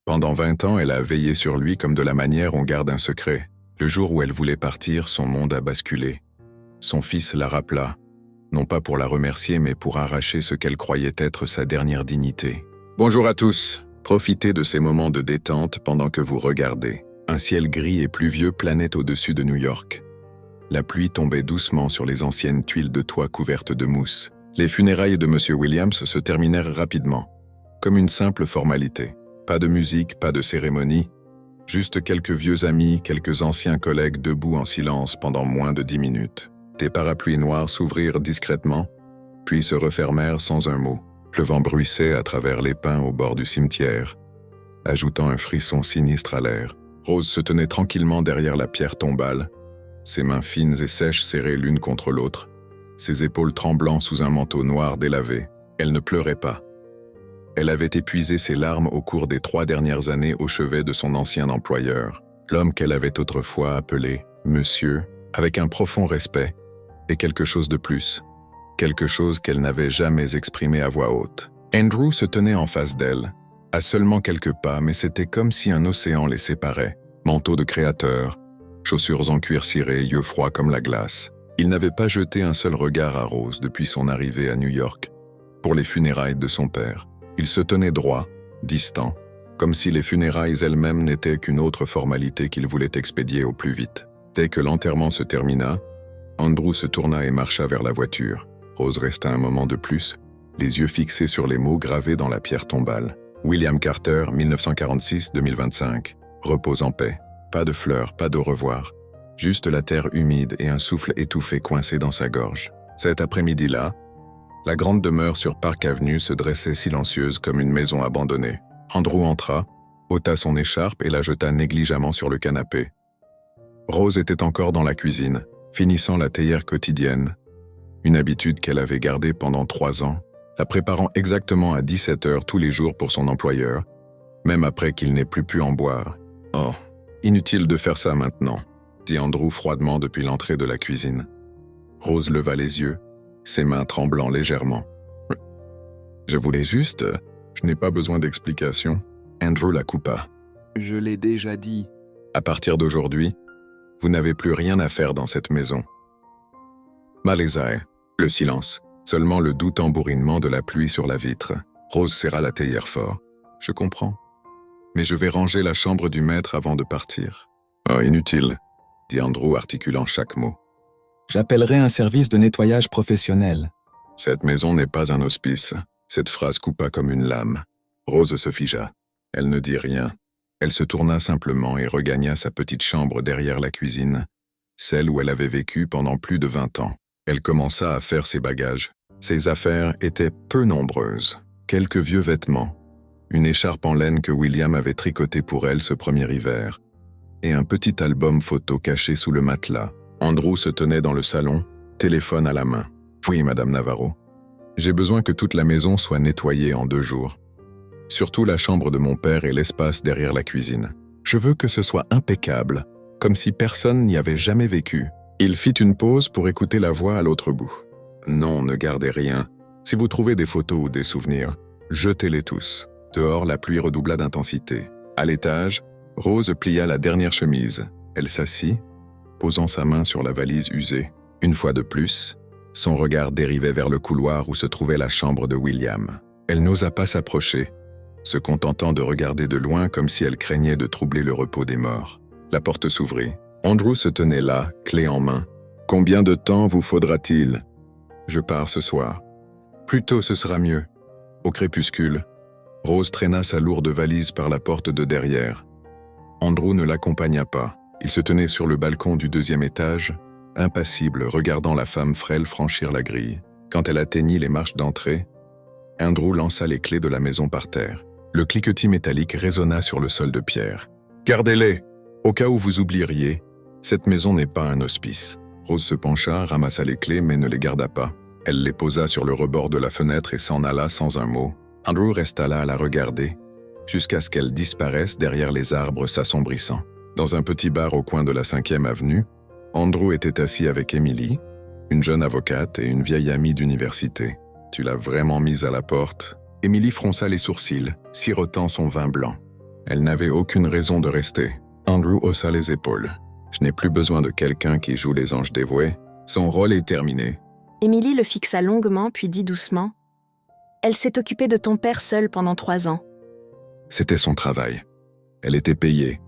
Pendant 20 ans, elle a veillé sur lui comme de la manière on garde un secret. Le jour où elle voulait partir, son monde a basculé. Son fils la rappela, non pas pour la remercier, mais pour arracher ce qu'elle croyait être sa dernière dignité. Bonjour à tous. Profitez de ces moments de détente pendant que vous regardez. Un ciel gris et pluvieux planait au-dessus de New York. La pluie tombait doucement sur les anciennes tuiles de toit couvertes de mousse. Les funérailles de M. Williams se terminèrent rapidement, comme une simple formalité. Pas de musique, pas de cérémonie, juste quelques vieux amis, quelques anciens collègues debout en silence pendant moins de 10 minutes. Des parapluies noirs s'ouvrirent discrètement, puis se refermèrent sans un mot. Le vent bruissait à travers les pins au bord du cimetière, ajoutant un frisson sinistre à l'air. Rose se tenait tranquillement derrière la pierre tombale, ses mains fines et sèches serrées l'une contre l'autre, ses épaules tremblant sous un manteau noir délavé. Elle ne pleurait pas. Elle avait épuisé ses larmes au cours des 3 dernières années au chevet de son ancien employeur, l'homme qu'elle avait autrefois appelé « Monsieur », avec un profond respect, et quelque chose de plus, quelque chose qu'elle n'avait jamais exprimé à voix haute. Andrew se tenait en face d'elle, à seulement quelques pas, mais c'était comme si un océan les séparait. Manteau de créateur, chaussures en cuir ciré, yeux froids comme la glace. Il n'avait pas jeté un seul regard à Rose depuis son arrivée à New York, pour les funérailles de son père. Il se tenait droit, distant, comme si les funérailles elles-mêmes n'étaient qu'une autre formalité qu'il voulait expédier au plus vite. Dès que l'enterrement se termina, Andrew se tourna et marcha vers la voiture. Rose resta un moment de plus, les yeux fixés sur les mots gravés dans la pierre tombale. William Carter, 1946-2025. Repose en paix. Pas de fleurs, pas d'au revoir. Juste la terre humide et un souffle étouffé coincé dans sa gorge. Cet après-midi-là, la grande demeure sur Park Avenue se dressait silencieuse comme une maison abandonnée. Andrew entra, ôta son écharpe et la jeta négligemment sur le canapé. Rose était encore dans la cuisine, finissant la théière quotidienne, une habitude qu'elle avait gardée pendant 3 ans, la préparant exactement à 17h tous les jours pour son employeur, même après qu'il n'ait plus pu en boire. « Oh, inutile de faire ça maintenant », dit Andrew froidement depuis l'entrée de la cuisine. Rose leva les yeux, ses mains tremblant légèrement. « Je voulais juste... Je n'ai pas besoin d'explications. » Andrew la coupa. « Je l'ai déjà dit. » « À partir d'aujourd'hui, vous n'avez plus rien à faire dans cette maison. » Malaisait, le silence, seulement le doux tambourinement de la pluie sur la vitre. Rose serra la théière fort. « Je comprends. Mais je vais ranger la chambre du maître avant de partir. »« Oh, inutile, » dit Andrew articulant chaque mot. « J'appellerai un service de nettoyage professionnel. »« Cette maison n'est pas un hospice. » Cette phrase coupa comme une lame. Rose se figea. Elle ne dit rien. Elle se tourna simplement et regagna sa petite chambre derrière la cuisine, celle où elle avait vécu pendant plus de 20 ans. Elle commença à faire ses bagages. Ses affaires étaient peu nombreuses. Quelques vieux vêtements, une écharpe en laine que William avait tricotée pour elle ce premier hiver, et un petit album photo caché sous le matelas. Andrew se tenait dans le salon, téléphone à la main. « Oui, Madame Navarro. J'ai besoin que toute la maison soit nettoyée en 2 jours. Surtout la chambre de mon père et l'espace derrière la cuisine. Je veux que ce soit impeccable, comme si personne n'y avait jamais vécu. » Il fit une pause pour écouter la voix à l'autre bout. « Non, ne gardez rien. Si vous trouvez des photos ou des souvenirs, jetez-les tous. » Dehors, la pluie redoubla d'intensité. À l'étage, Rose plia la dernière chemise. Elle s'assit, posant sa main sur la valise usée. Une fois de plus, son regard dérivait vers le couloir où se trouvait la chambre de William. Elle n'osa pas s'approcher, se contentant de regarder de loin comme si elle craignait de troubler le repos des morts. La porte s'ouvrit. Andrew se tenait là, clé en main. « Combien de temps vous faudra-t-il ? » « Je pars ce soir. »« Plus tôt ce sera mieux. » Au crépuscule, Rose traîna sa lourde valise par la porte de derrière. Andrew ne l'accompagna pas. Il se tenait sur le balcon du 2e étage, impassible, regardant la femme frêle franchir la grille. Quand elle atteignit les marches d'entrée, Andrew lança les clés de la maison par terre. Le cliquetis métallique résonna sur le sol de pierre. « Gardez-les, au cas où vous oublieriez. Cette maison n'est pas un hospice. » Rose se pencha, ramassa les clés mais ne les garda pas. Elle les posa sur le rebord de la fenêtre et s'en alla sans un mot. Andrew resta là à la regarder, jusqu'à ce qu'elle disparaisse derrière les arbres s'assombrissant. Dans un petit bar au coin de la 5e avenue, Andrew était assis avec Emily, une jeune avocate et une vieille amie d'université. « Tu l'as vraiment mise à la porte ?» Emily fronça les sourcils, sirotant son vin blanc. Elle n'avait aucune raison de rester. Andrew haussa les épaules. Je n'ai plus besoin de quelqu'un qui joue les anges dévoués. Son rôle est terminé. Émilie le fixa longuement, puis dit doucement « Elle s'est occupée de ton père seule pendant 3 ans. » C'était son travail. Elle était payée.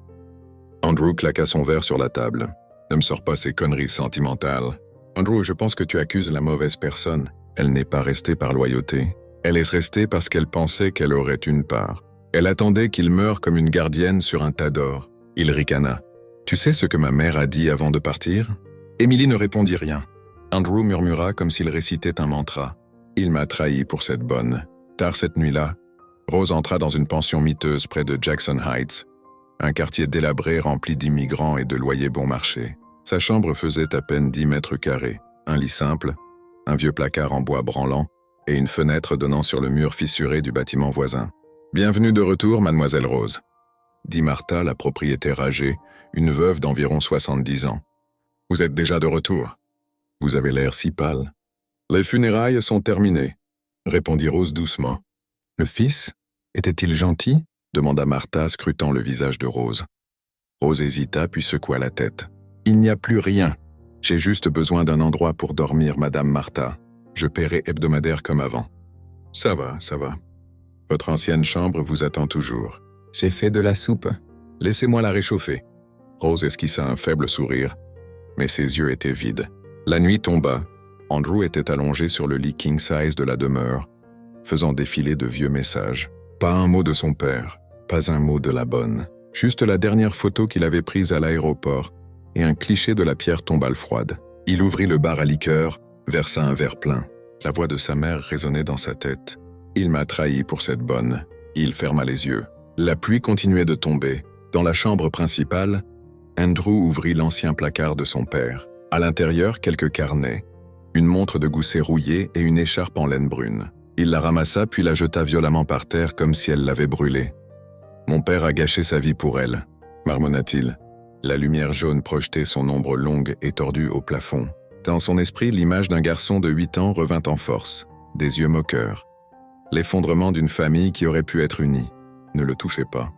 Andrew claqua son verre sur la table. Ne me sors pas ces conneries sentimentales. Andrew, je pense que tu accuses la mauvaise personne. Elle n'est pas restée par loyauté. Elle est restée parce qu'elle pensait qu'elle aurait une part. Elle attendait qu'il meure comme une gardienne sur un tas d'or. Il ricana. Tu sais ce que ma mère a dit avant de partir? Émilie ne répondit rien. Andrew murmura comme s'il récitait un mantra. Il m'a trahi pour cette bonne. Tard cette nuit-là, Rose entra dans une pension miteuse près de Jackson Heights, un quartier délabré rempli d'immigrants et de loyers bon marché. Sa chambre faisait à peine 10 mètres carrés, un lit simple, un vieux placard en bois branlant et une fenêtre donnant sur le mur fissuré du bâtiment voisin. « Bienvenue de retour, mademoiselle Rose », dit Martha, la propriétaire âgée, une veuve d'environ 70 ans. « Vous êtes déjà de retour. Vous avez l'air si pâle. »« Les funérailles sont terminées, » répondit Rose doucement. « Le fils? Était-il gentil ?» demanda Martha, scrutant le visage de Rose. Rose hésita puis secoua la tête. « Il n'y a plus rien. J'ai juste besoin d'un endroit pour dormir, madame Martha. Je paierai hebdomadaire comme avant. »« Ça va, ça va. Votre ancienne chambre vous attend toujours. »« J'ai fait de la soupe. » « Laissez-moi la réchauffer. » Rose esquissa un faible sourire, mais ses yeux étaient vides. La nuit tomba. Andrew était allongé sur le lit king-size de la demeure, faisant défiler de vieux messages. Pas un mot de son père, pas un mot de la bonne. Juste la dernière photo qu'il avait prise à l'aéroport et un cliché de la pierre tombale froide. Il ouvrit le bar à liqueur, versa un verre plein. La voix de sa mère résonnait dans sa tête. Il m'a trahi pour cette bonne. Il ferma les yeux. La pluie continuait de tomber. Dans la chambre principale, Andrew ouvrit l'ancien placard de son père. À l'intérieur, quelques carnets, une montre de gousset rouillée et une écharpe en laine brune. Il la ramassa puis la jeta violemment par terre comme si elle l'avait brûlée. « Mon père a gâché sa vie pour elle », marmonna-t-il. La lumière jaune projetait son ombre longue et tordue au plafond. Dans son esprit, l'image d'un garçon de 8 ans revint en force, des yeux moqueurs. L'effondrement d'une famille qui aurait pu être unie. Ne le touchez pas.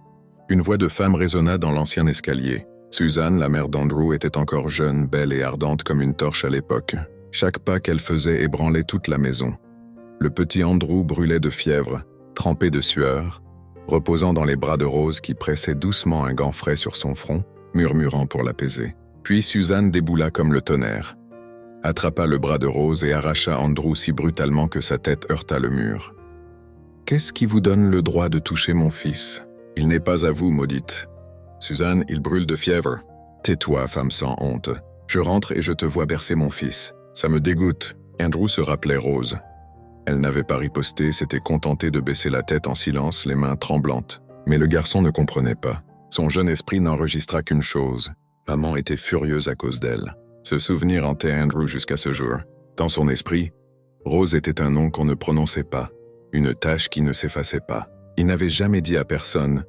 Une voix de femme résonna dans l'ancien escalier. Suzanne, la mère d'Andrew, était encore jeune, belle et ardente comme une torche à l'époque. Chaque pas qu'elle faisait ébranlait toute la maison. Le petit Andrew brûlait de fièvre, trempé de sueur, reposant dans les bras de Rose qui pressait doucement un gant frais sur son front, murmurant pour l'apaiser. Puis Suzanne déboula comme le tonnerre, attrapa le bras de Rose et arracha Andrew si brutalement que sa tête heurta le mur. « Qu'est-ce qui vous donne le droit de toucher mon fils ? Il n'est pas à vous, maudite. Suzanne, il brûle de fièvre. Tais-toi, femme sans honte. Je rentre et je te vois bercer mon fils. Ça me dégoûte. » Andrew se rappelait Rose. Elle n'avait pas riposté, s'était contentée de baisser la tête en silence, les mains tremblantes. Mais le garçon ne comprenait pas. Son jeune esprit n'enregistra qu'une chose. Maman était furieuse à cause d'elle. Ce souvenir hantait Andrew jusqu'à ce jour. Dans son esprit, Rose était un nom qu'on ne prononçait pas, une tâche qui ne s'effaçait pas. Il n'avait jamais dit à personne,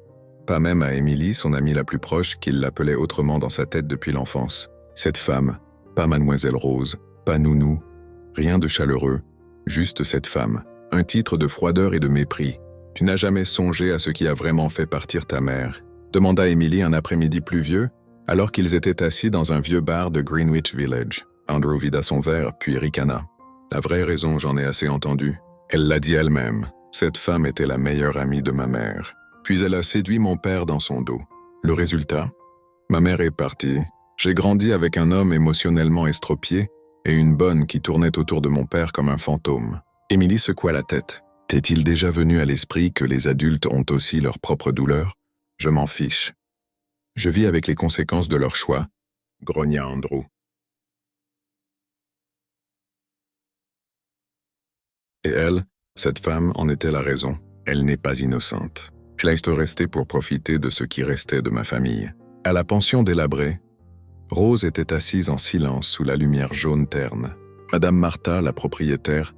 pas même à Émilie, son amie la plus proche, qu'il l'appelait autrement dans sa tête depuis l'enfance. Cette femme, pas mademoiselle Rose, pas Nounou, rien de chaleureux, juste cette femme, un titre de froideur et de mépris. « Tu n'as jamais songé à ce qui a vraiment fait partir ta mère ?» demanda Émilie un après-midi pluvieux, alors qu'ils étaient assis dans un vieux bar de Greenwich Village. Andrew vida son verre, puis ricana. « La vraie raison, j'en ai assez entendu. Elle l'a dit elle-même. Cette femme était la meilleure amie de ma mère. Puis elle a séduit mon père dans son dos. Le résultat? Ma mère est partie. J'ai grandi avec un homme émotionnellement estropié et une bonne qui tournait autour de mon père comme un fantôme. » Émilie secoua la tête. « T'est-il déjà venu à l'esprit que les adultes ont aussi leurs propres douleurs? Je m'en fiche. Je vis avec les conséquences de leur choix, » grogna Andrew. Et elle, cette femme, en était la raison. Elle n'est pas innocente. Je laisse rester pour profiter de ce qui restait de ma famille. À la pension délabrée, Rose était assise en silence sous la lumière jaune terne. Madame Martha, la propriétaire,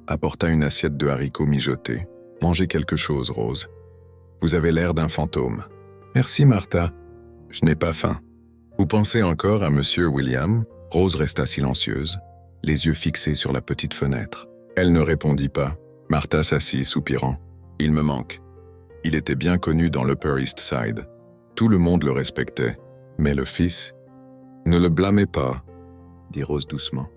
apporta une assiette de haricots mijotés. « Mangez quelque chose, Rose. Vous avez l'air d'un fantôme. »« Merci, Martha. Je n'ai pas faim. »« Vous pensez encore à Monsieur William ?» Rose resta silencieuse, les yeux fixés sur la petite fenêtre. Elle ne répondit pas. Martha s'assit, soupirant. « Il me manque. Il était bien connu dans l'Upper East Side. Tout le monde le respectait. Mais le fils... Ne le blâmez pas, dit Rose doucement.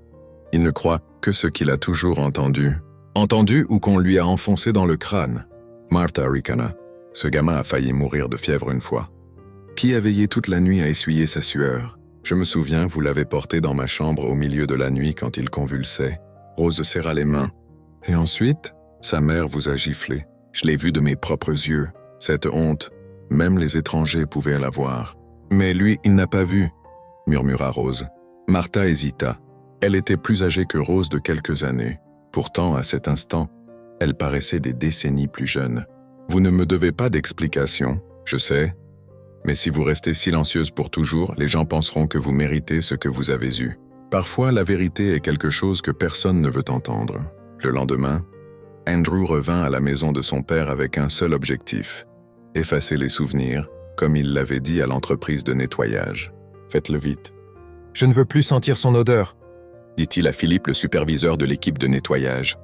Il ne croit que ce qu'il a toujours entendu. Entendu ou qu'on lui a enfoncé dans le crâne. Martha ricana. Ce gamin a failli mourir de fièvre une fois. Qui a veillé toute la nuit à essuyer sa sueur? Je me souviens, vous l'avez porté dans ma chambre au milieu de la nuit quand il convulsait. Rose serra les mains. Et ensuite, sa mère vous a giflé. Je l'ai vu de mes propres yeux. Cette honte, même les étrangers pouvaient la voir. Mais lui, il n'a pas vu, murmura Rose. Martha hésita. Elle était plus âgée que Rose de quelques années. Pourtant, à cet instant, elle paraissait des décennies plus jeune. Vous ne me devez pas d'explication, je sais. Mais si vous restez silencieuse pour toujours, les gens penseront que vous méritez ce que vous avez eu. Parfois, la vérité est quelque chose que personne ne veut entendre. Le lendemain, Andrew revint à la maison de son père avec un seul objectif. Effacer les souvenirs, comme il l'avait dit à l'entreprise de nettoyage. Faites-le vite. Je ne veux plus sentir son odeur, dit-il à Philippe, le superviseur de l'équipe de nettoyage.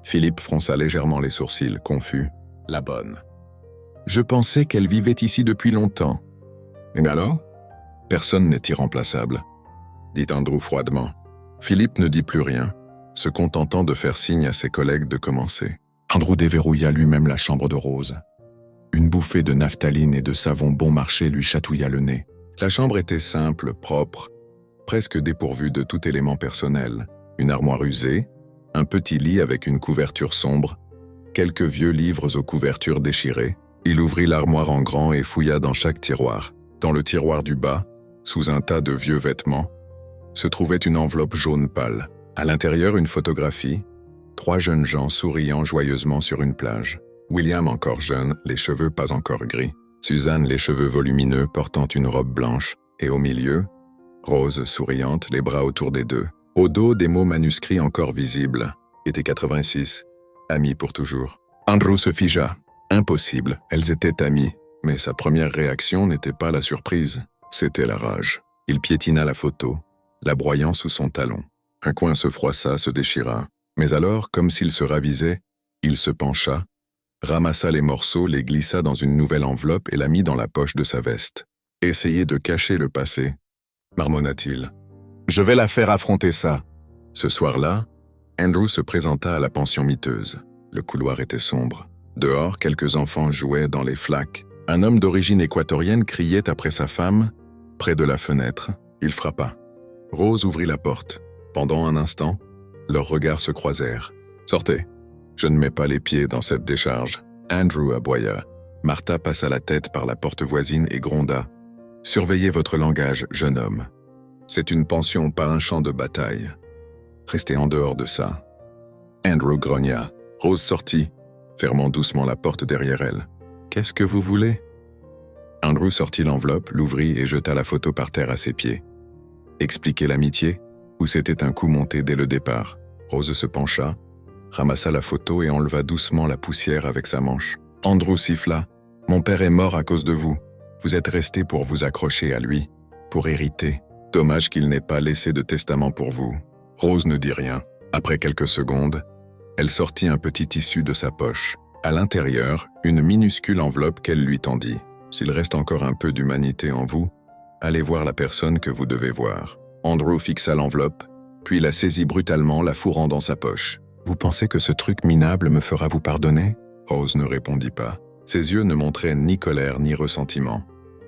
Philippe fronça légèrement les sourcils, confus. La bonne. Je pensais qu'elle vivait ici depuis longtemps. Et alors? Personne n'est irremplaçable, dit Andrew froidement. Philippe ne dit plus rien, se contentant de faire signe à ses collègues de commencer. Andrew déverrouilla lui-même la chambre de Rose. Une bouffée de naphtaline et de savon bon marché lui chatouilla le nez. La chambre était simple, propre, presque dépourvue de tout élément personnel. Une armoire usée, un petit lit avec une couverture sombre, quelques vieux livres aux couvertures déchirées. Il ouvrit l'armoire en grand et fouilla dans chaque tiroir. Dans le tiroir du bas, sous un tas de vieux vêtements, se trouvait une enveloppe jaune pâle. À l'intérieur, une photographie, 3 jeunes gens souriant joyeusement sur une plage. William encore jeune, les cheveux pas encore gris. Suzanne, les cheveux volumineux, portant une robe blanche. Et au milieu, Rose souriante, les bras autour des deux. Au dos, des mots manuscrits encore visibles. Été 86. Amis pour toujours. Andrew se figea. Impossible, elles étaient amies. Mais sa première réaction n'était pas la surprise. C'était la rage. Il piétina la photo, la broyant sous son talon. Un coin se froissa, se déchira. Mais alors, comme s'il se ravisait, il se pencha, ramassa les morceaux, les glissa dans une nouvelle enveloppe et la mit dans la poche de sa veste. « Essayez de cacher le passé », marmonna-t-il. « Je vais la faire affronter ça. » Ce soir-là, Andrew se présenta à la pension miteuse. Le couloir était sombre. Dehors, quelques enfants jouaient dans les flaques. Un homme d'origine équatorienne criait après sa femme. Près de la fenêtre, il frappa. Rose ouvrit la porte. Pendant un instant, leurs regards se croisèrent. « Sortez. Je ne mets pas les pieds dans cette décharge. » Andrew aboya. Martha passa la tête par la porte voisine et gronda. « Surveillez votre langage, jeune homme. C'est une pension, pas un champ de bataille. Restez en dehors de ça. » Andrew grogna. Rose sortit, fermant doucement la porte derrière elle. « Qu'est-ce que vous voulez ?» Andrew sortit l'enveloppe, l'ouvrit et jeta la photo par terre à ses pieds. Expliquer l'amitié, ou c'était un coup monté dès le départ? Rose se pencha, ramassa la photo et enleva doucement la poussière avec sa manche. Andrew siffla. « Mon père est mort à cause de vous. Vous êtes resté pour vous accrocher à lui, pour hériter. Dommage qu'il n'ait pas laissé de testament pour vous. » Rose ne dit rien. Après quelques secondes, elle sortit un petit tissu de sa poche. À l'intérieur, une minuscule enveloppe qu'elle lui tendit. « S'il reste encore un peu d'humanité en vous, allez voir la personne que vous devez voir. » Andrew fixa l'enveloppe, puis la saisit brutalement, la fourrant dans sa poche. « Vous pensez que ce truc minable me fera vous pardonner ?» Rose ne répondit pas. Ses yeux ne montraient ni colère ni ressentiment.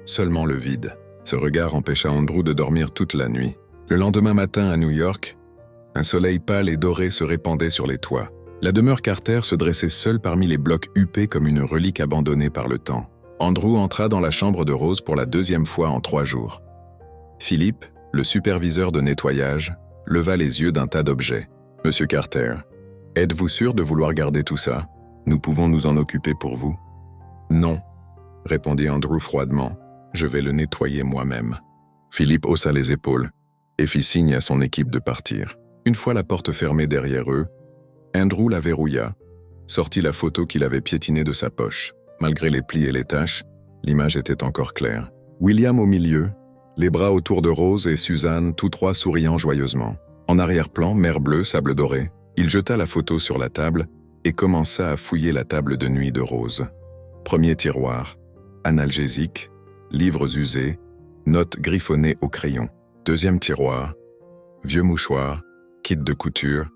Seulement le vide. Ce regard empêcha Andrew de dormir toute la nuit. Le lendemain matin à New York, un soleil pâle et doré se répandait sur les toits. La demeure Carter se dressait seule parmi les blocs huppés comme une relique abandonnée par le temps. Andrew entra dans la chambre de Rose pour la 2e fois en 3 jours. Philippe, le superviseur de nettoyage, leva les yeux d'un tas d'objets. « Monsieur Carter, êtes-vous sûr de vouloir garder tout ça? Nous pouvons nous en occuper pour vous. » « Non, » répondit Andrew froidement. « Je vais le nettoyer moi-même. » Philippe haussa les épaules et fit signe à son équipe de partir. Une fois la porte fermée derrière eux, Andrew la verrouilla, sortit la photo qu'il avait piétinée de sa poche. Malgré les plis et les taches, l'image était encore claire. William au milieu, les bras autour de Rose et Suzanne, tous 3 souriant joyeusement. En arrière-plan, mer bleue, sable doré. Il jeta la photo sur la table et commença à fouiller la table de nuit de Rose. Premier tiroir. Analgésiques, livres usés, notes griffonnées au crayon. Deuxième tiroir. Vieux mouchoirs, kit de couture,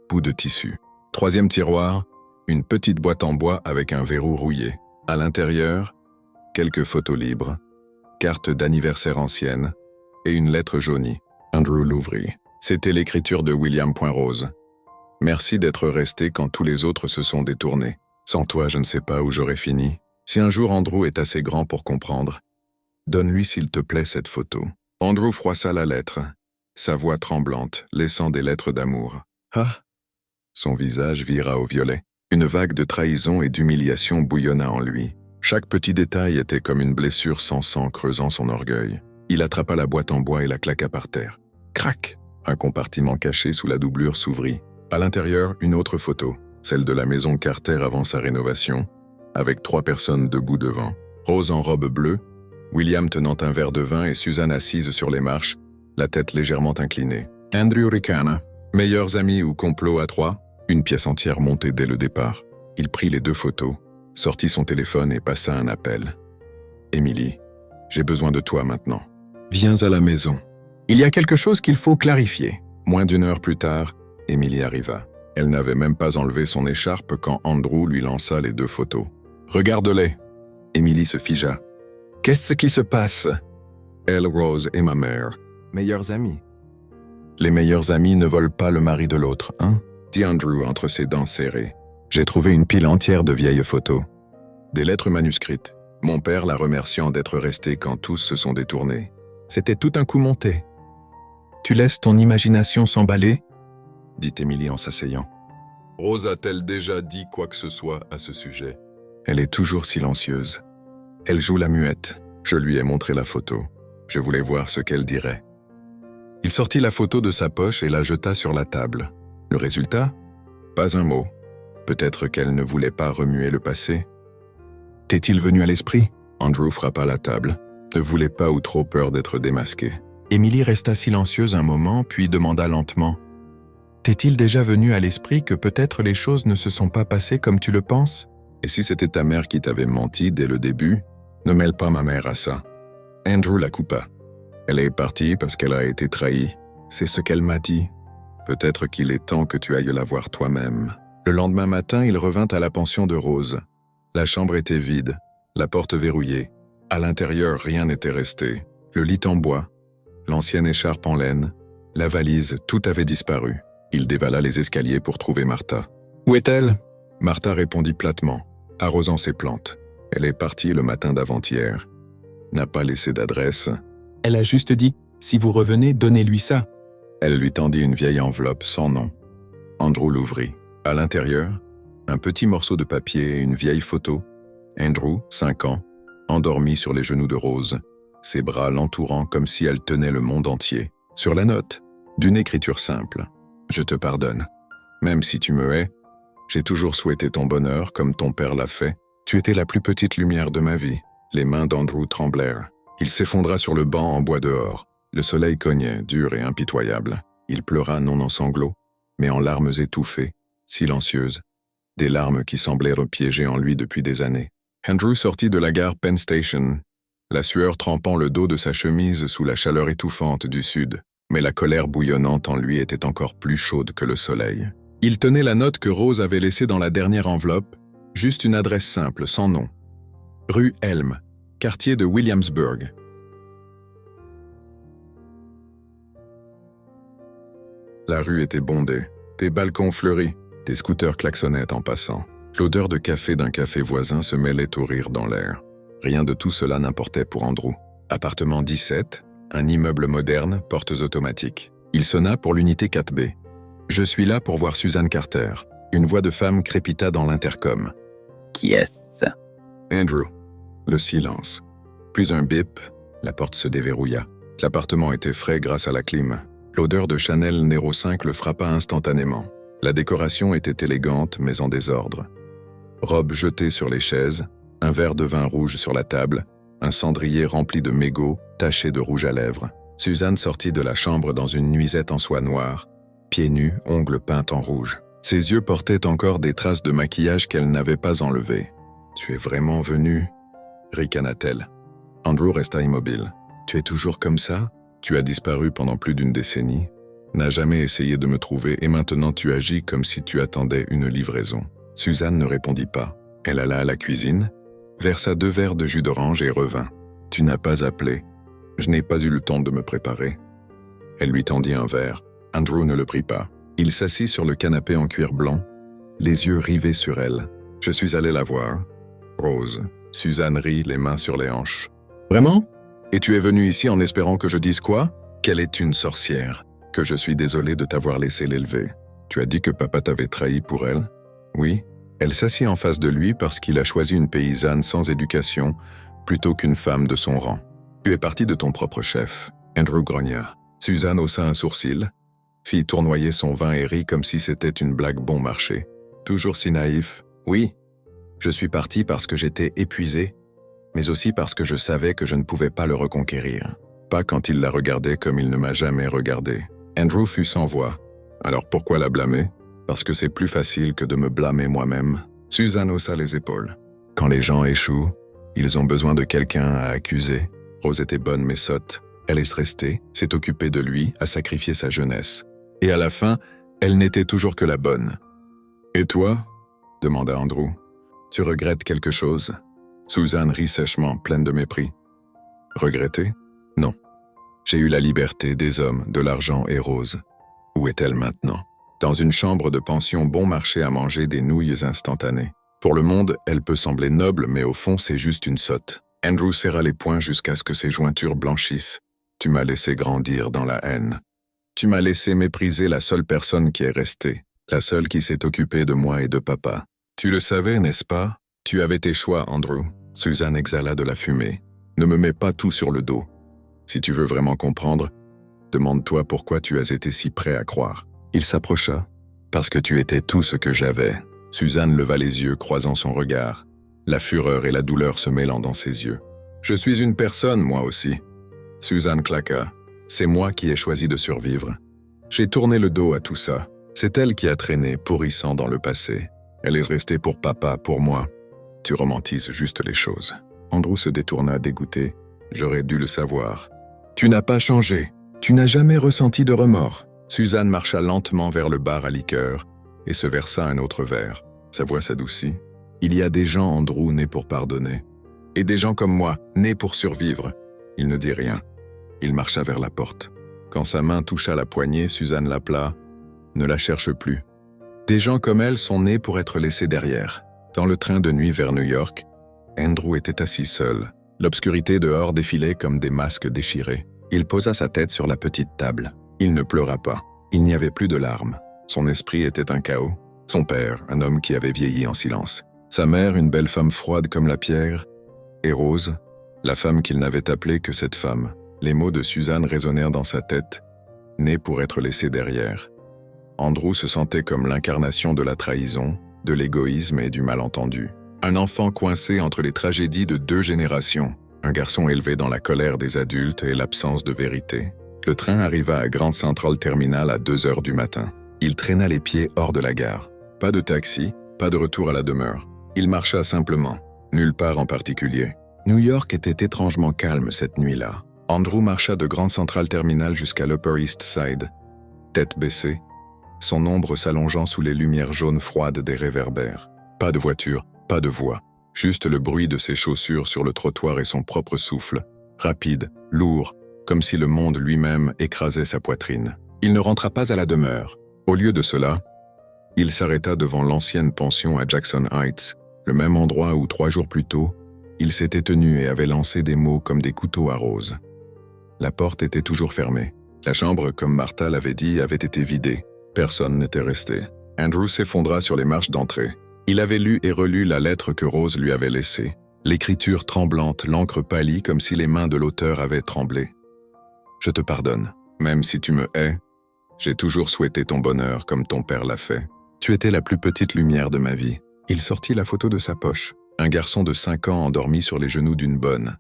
bout de tissu. Troisième tiroir. Une petite boîte en bois avec un verrou rouillé. À l'intérieur, quelques photos libres, carte d'anniversaire ancienne et une lettre jaunie. Andrew l'ouvrit. C'était l'écriture de William Rose. Merci d'être resté quand tous les autres se sont détournés. Sans toi, je ne sais pas où j'aurais fini. Si un jour Andrew est assez grand pour comprendre, donne-lui s'il te plaît cette photo. Andrew froissa la lettre, sa voix tremblante, laissant des lettres d'amour. Ah! Son visage vira au violet. Une vague de trahison et d'humiliation bouillonna en lui. Chaque petit détail était comme une blessure sans sang creusant son orgueil. Il attrapa la boîte en bois et la claqua par terre. Crac! Un compartiment caché sous la doublure s'ouvrit. À l'intérieur, une autre photo, celle de la maison Carter avant sa rénovation, avec 3 personnes debout devant. Rose en robe bleue, William tenant un verre de vin et Suzanne assise sur les marches, la tête légèrement inclinée. Andrew ricana. Meilleurs amis ou complot à 3? Une pièce entière montée dès le départ. Il prit les 2 photos, sortit son téléphone et passa un appel. « Émilie, j'ai besoin de toi maintenant. Viens à la maison. Il y a quelque chose qu'il faut clarifier. » Moins d'1 heure plus tard, Émilie arriva. Elle n'avait même pas enlevé son écharpe quand Andrew lui lança les 2 photos. « Regarde-les !» Émilie se figea. « Qu'est-ce qui se passe ?»« Elle, Rose et ma mère. Meilleures amies. »« Les meilleurs amis ne volent pas le mari de l'autre, hein ?» dit Andrew entre ses dents serrées. J'ai trouvé une pile entière de vieilles photos. Des lettres manuscrites. Mon père la remerciant d'être resté quand tous se sont détournés. C'était tout un coup monté. Tu laisses ton imagination s'emballer ? Dit Émilie en s'asseyant. Rose a-t-elle déjà dit quoi que ce soit à ce sujet ? Elle est toujours silencieuse. Elle joue la muette. Je lui ai montré la photo. Je voulais voir ce qu'elle dirait. Il sortit la photo de sa poche et la jeta sur la table. Le résultat ? Pas un mot. Peut-être qu'elle ne voulait pas remuer le passé. T'est-il venu à l'esprit ? Andrew frappa la table. Ne voulait pas ou trop peur d'être démasqué. Émilie resta silencieuse un moment, puis demanda lentement. T'est-il déjà venu à l'esprit que peut-être les choses ne se sont pas passées comme tu le penses ? Et si c'était ta mère qui t'avait menti dès le début ? Ne mêle pas ma mère à ça. Andrew la coupa. Elle est partie parce qu'elle a été trahie. C'est ce qu'elle m'a dit. Peut-être qu'il est temps que tu ailles la voir toi-même. Le lendemain matin, il revint à la pension de Rose. La chambre était vide, la porte verrouillée. À l'intérieur, rien n'était resté. Le lit en bois, l'ancienne écharpe en laine, la valise, tout avait disparu. Il dévala les escaliers pour trouver Martha. « Où est-elle » Martha répondit platement, arrosant ses plantes. Elle est partie le matin d'avant-hier. N'a pas laissé d'adresse. Elle a juste dit « Si vous revenez, donnez-lui ça ». Elle lui tendit une vieille enveloppe sans nom. Andrew l'ouvrit. À l'intérieur, un petit morceau de papier et une vieille photo. Andrew, 5 ans, endormi sur les genoux de Rose, ses bras l'entourant comme si elle tenait le monde entier. Sur la note, d'une écriture simple. « Je te pardonne. Même si tu me hais, j'ai toujours souhaité ton bonheur comme ton père l'a fait. Tu étais la plus petite lumière de ma vie. » Les mains d'Andrew tremblèrent. Il s'effondra sur le banc en bois dehors. Le soleil cognait, dur et impitoyable. Il pleura non en sanglots, mais en larmes étouffées, silencieuses, des larmes qui semblaient repiégées en lui depuis des années. Andrew sortit de la gare Penn Station, la sueur trempant le dos de sa chemise sous la chaleur étouffante du sud, mais la colère bouillonnante en lui était encore plus chaude que le soleil. Il tenait la note que Rose avait laissée dans la dernière enveloppe, juste une adresse simple, sans nom. Rue Elm, quartier de Williamsburg. La rue était bondée, des balcons fleuris, des scooters klaxonnaient en passant. L'odeur de café d'un café voisin se mêlait au rire dans l'air. Rien de tout cela n'importait pour Andrew. Appartement 17, un immeuble moderne, portes automatiques. Il sonna pour l'unité 4B. « Je suis là pour voir Suzanne Carter. » Une voix de femme crépita dans l'intercom. « Qui est-ce » ? Andrew. Le silence. Puis un bip, la porte se déverrouilla. L'appartement était frais grâce à la clim. L'odeur de Chanel Nero 5 le frappa instantanément. La décoration était élégante mais en désordre. Robe jetée sur les chaises, un verre de vin rouge sur la table, un cendrier rempli de mégots taché de rouge à lèvres. Suzanne sortit de la chambre dans une nuisette en soie noire, pieds nus, ongles peints en rouge. Ses yeux portaient encore des traces de maquillage qu'elle n'avait pas enlevées. Tu es vraiment venu » ricana-t-elle. Andrew resta immobile. « Tu es toujours comme ça ? Tu as disparu pendant plus d'une décennie, n'as jamais essayé de me trouver et maintenant tu agis comme si tu attendais une livraison. » Suzanne ne répondit pas. Elle alla à la cuisine, versa 2 verres de jus d'orange et revint. « Tu n'as pas appelé. Je n'ai pas eu le temps de me préparer. » Elle lui tendit un verre. Andrew ne le prit pas. Il s'assit sur le canapé en cuir blanc, les yeux rivés sur elle. « Je suis allé la voir. Rose. » Suzanne rit, les mains sur les hanches. « Vraiment ? Et tu es venue ici en espérant que je dise quoi ? Qu'elle est une sorcière. Que je suis désolé de t'avoir laissé l'élever. Tu as dit que papa t'avait trahi pour elle ? Oui. » Elle s'assit en face de lui parce qu'il a choisi une paysanne sans éducation plutôt qu'une femme de son rang. « Tu es parti de ton propre chef. » Andrew grogna. Suzanne haussa un sourcil, fit tournoyer son vin et rit comme si c'était une blague bon marché. Toujours si naïf. « Oui. Je suis parti parce que j'étais épuisé, mais aussi parce que je savais que je ne pouvais pas le reconquérir. Pas quand il la regardait comme il ne m'a jamais regardé. » Andrew fut sans voix. « Alors pourquoi la blâmer ? Parce que c'est plus facile que de me blâmer moi-même. » Suzanne haussa les épaules. « Quand les gens échouent, ils ont besoin de quelqu'un à accuser. Rose était bonne mais sotte. Elle est restée, s'est occupée de lui, a sacrifié sa jeunesse. Et à la fin, elle n'était toujours que la bonne. »« Et toi ?» demanda Andrew. « Tu regrettes quelque chose ?» Suzanne rit sèchement, pleine de mépris. « Regretter ? Non. J'ai eu la liberté des hommes, de l'argent et Rose. Où est-elle maintenant ? Dans une chambre de pension bon marché à manger des nouilles instantanées. Pour le monde, elle peut sembler noble, mais au fond, c'est juste une sotte. » Andrew serra les poings jusqu'à ce que ses jointures blanchissent. « Tu m'as laissé grandir dans la haine. Tu m'as laissé mépriser la seule personne qui est restée, la seule qui s'est occupée de moi et de papa. Tu le savais, n'est-ce pas ? Tu avais tes choix, Andrew. » Suzanne exhala de la fumée. « Ne me mets pas tout sur le dos. Si tu veux vraiment comprendre, demande-toi pourquoi tu as été si prêt à croire. » Il s'approcha. « Parce que tu étais tout ce que j'avais. » Suzanne leva les yeux, croisant son regard, la fureur et la douleur se mêlant dans ses yeux. « Je suis une personne, moi aussi. » Suzanne claqua. « C'est moi qui ai choisi de survivre. J'ai tourné le dos à tout ça. C'est elle qui a traîné, pourrissant dans le passé. Elle est restée pour papa, pour moi. Tu romantises juste les choses. » Andrew se détourna dégoûté. « J'aurais dû le savoir. »« Tu n'as pas changé. Tu n'as jamais ressenti de remords. » Suzanne marcha lentement vers le bar à liqueur et se versa un autre verre. Sa voix s'adoucit. « Il y a des gens, Andrew, nés pour pardonner. Et des gens comme moi, nés pour survivre. » Il ne dit rien. Il marcha vers la porte. Quand sa main toucha la poignée, Suzanne l'appela. « Ne la cherche plus. Des gens comme elle sont nés pour être laissés derrière. » Dans le train de nuit vers New York, Andrew était assis seul. L'obscurité dehors défilait comme des masques déchirés. Il posa sa tête sur la petite table. Il ne pleura pas. Il n'y avait plus de larmes. Son esprit était un chaos. Son père, un homme qui avait vieilli en silence. Sa mère, une belle femme froide comme la pierre. Et Rose, la femme qu'il n'avait appelée que cette femme. Les mots de Suzanne résonnèrent dans sa tête, née pour être laissée derrière. Andrew se sentait comme l'incarnation de la trahison, de l'égoïsme et du malentendu. Un enfant coincé entre les tragédies de 2 générations. Un garçon élevé dans la colère des adultes et l'absence de vérité. Le train arriva à Grand Central Terminal à 2 heures du matin. Il traîna les pieds hors de la gare. Pas de taxi, pas de retour à la demeure. Il marcha simplement, nulle part en particulier. New York était étrangement calme cette nuit-là. Andrew marcha de Grand Central Terminal jusqu'à l'Upper East Side, tête baissée, son ombre s'allongeant sous les lumières jaunes froides des réverbères. Pas de voiture, pas de voix, juste le bruit de ses chaussures sur le trottoir et son propre souffle, rapide, lourd, comme si le monde lui-même écrasait sa poitrine. Il ne rentra pas à la demeure. Au lieu de cela, il s'arrêta devant l'ancienne pension à Jackson Heights, le même endroit où 3 jours plus tôt, il s'était tenu et avait lancé des mots comme des couteaux à Rose. La porte était toujours fermée. La chambre, comme Martha l'avait dit, avait été vidée. Personne n'était resté. Andrew s'effondra sur les marches d'entrée. Il avait lu et relu la lettre que Rose lui avait laissée. L'écriture tremblante, l'encre pâlie comme si les mains de l'auteur avaient tremblé. « Je te pardonne. Même si tu me hais, j'ai toujours souhaité ton bonheur comme ton père l'a fait. Tu étais la plus petite lumière de ma vie. » Il sortit la photo de sa poche. Un garçon de 5 ans endormi sur les genoux d'une bonne,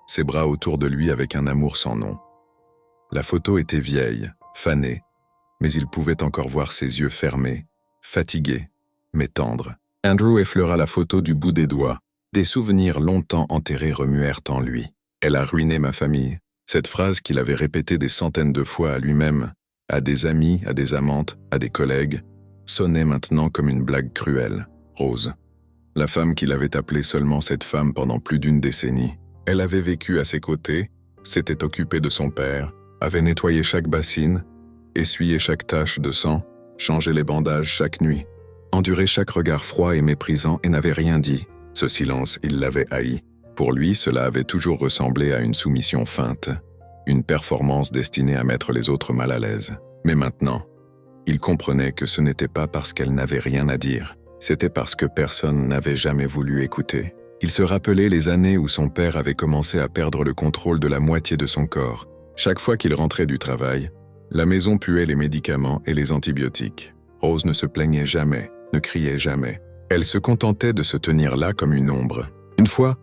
ses bras autour de lui avec un amour sans nom. La photo était vieille, fanée, mais il pouvait encore voir ses yeux fermés, fatigués, mais tendres. Andrew effleura la photo du bout des doigts. Des souvenirs longtemps enterrés remuèrent en lui. « Elle a ruiné ma famille ». Cette phrase qu'il avait répétée des centaines de fois à lui-même, à des amis, à des amantes, à des collègues, sonnait maintenant comme une blague cruelle. Rose. La femme qu'il avait appelée seulement cette femme pendant plus d'une décennie. Elle avait vécu à ses côtés, s'était occupée de son père, avait nettoyé chaque bassine, essuyé chaque tache de sang, changé les bandages chaque nuit, enduré chaque regard froid et méprisant et n'avait rien dit. Ce silence, il l'avait haï. Pour lui, cela avait toujours ressemblé à une soumission feinte, une performance destinée à mettre les autres mal à l'aise. Mais maintenant, il comprenait que ce n'était pas parce qu'elle n'avait rien à dire, c'était parce que personne n'avait jamais voulu écouter. Il se rappelait les années où son père avait commencé à perdre le contrôle de la moitié de son corps. Chaque fois qu'il rentrait du travail, la maison puait les médicaments et les antibiotiques. Rose ne se plaignait jamais, ne criait jamais. Elle se contentait de se tenir là comme une ombre. Une fois,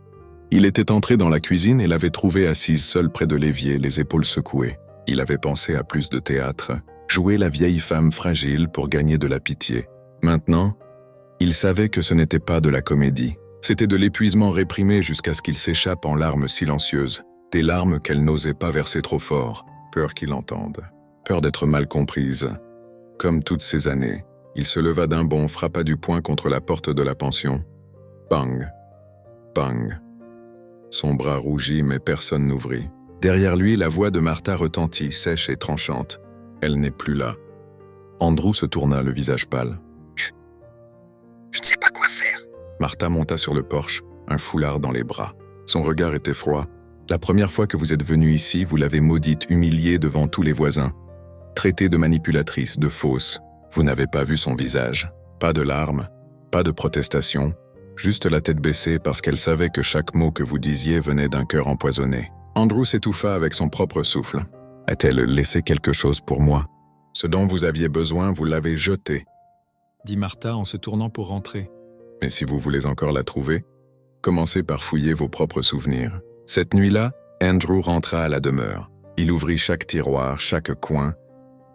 il était entré dans la cuisine et l'avait trouvée assise seule près de l'évier, les épaules secouées. Il avait pensé à plus de théâtre, jouer la vieille femme fragile pour gagner de la pitié. Maintenant, il savait que ce n'était pas de la comédie. C'était de l'épuisement réprimé jusqu'à ce qu'il s'échappe en larmes silencieuses, des larmes qu'elle n'osait pas verser trop fort, peur qu'il entende, peur d'être mal comprise. Comme toutes ces années, il se leva d'un bond, frappa du poing contre la porte de la pension. Bang, bang. Son bras rougit, mais personne n'ouvrit. Derrière lui, la voix de Martha retentit, sèche et tranchante. Elle n'est plus là. Andrew se tourna, le visage pâle. Je ne sais pas quoi faire. Martha monta sur le porche, un foulard dans les bras. Son regard était froid. La première fois que vous êtes venu ici, vous l'avez maudite, humiliée devant tous les voisins. Traitée de manipulatrice, de fausse. Vous n'avez pas vu son visage. Pas de larmes, pas de protestation. Juste la tête baissée parce qu'elle savait que chaque mot que vous disiez venait d'un cœur empoisonné. Andrew s'étouffa avec son propre souffle. A-t-elle laissé quelque chose pour moi? Ce dont vous aviez besoin, vous l'avez jeté. Dit Martha en se tournant pour rentrer. Mais si vous voulez encore la trouver, commencez par fouiller vos propres souvenirs. Cette nuit-là, Andrew rentra à la demeure. Il ouvrit chaque tiroir, chaque coin,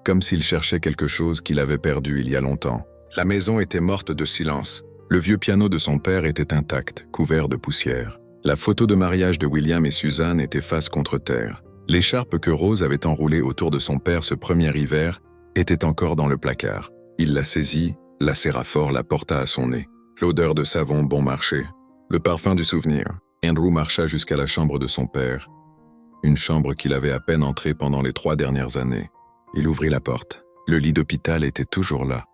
comme s'il cherchait quelque chose qu'il avait perdu il y a longtemps. La maison était morte de silence. Le vieux piano de son père était intact, couvert de poussière. La photo de mariage de William et Suzanne était face contre terre. L'écharpe que Rose avait enroulée autour de son père ce premier hiver était encore dans le placard. Il la saisit, la serra fort, la porta à son nez. L'odeur de savon bon marché. Le parfum du souvenir. Andrew marcha jusqu'à la chambre de son père. Une chambre qu'il avait à peine entrée pendant les 3 dernières années. Il ouvrit la porte. Le lit d'hôpital était toujours là.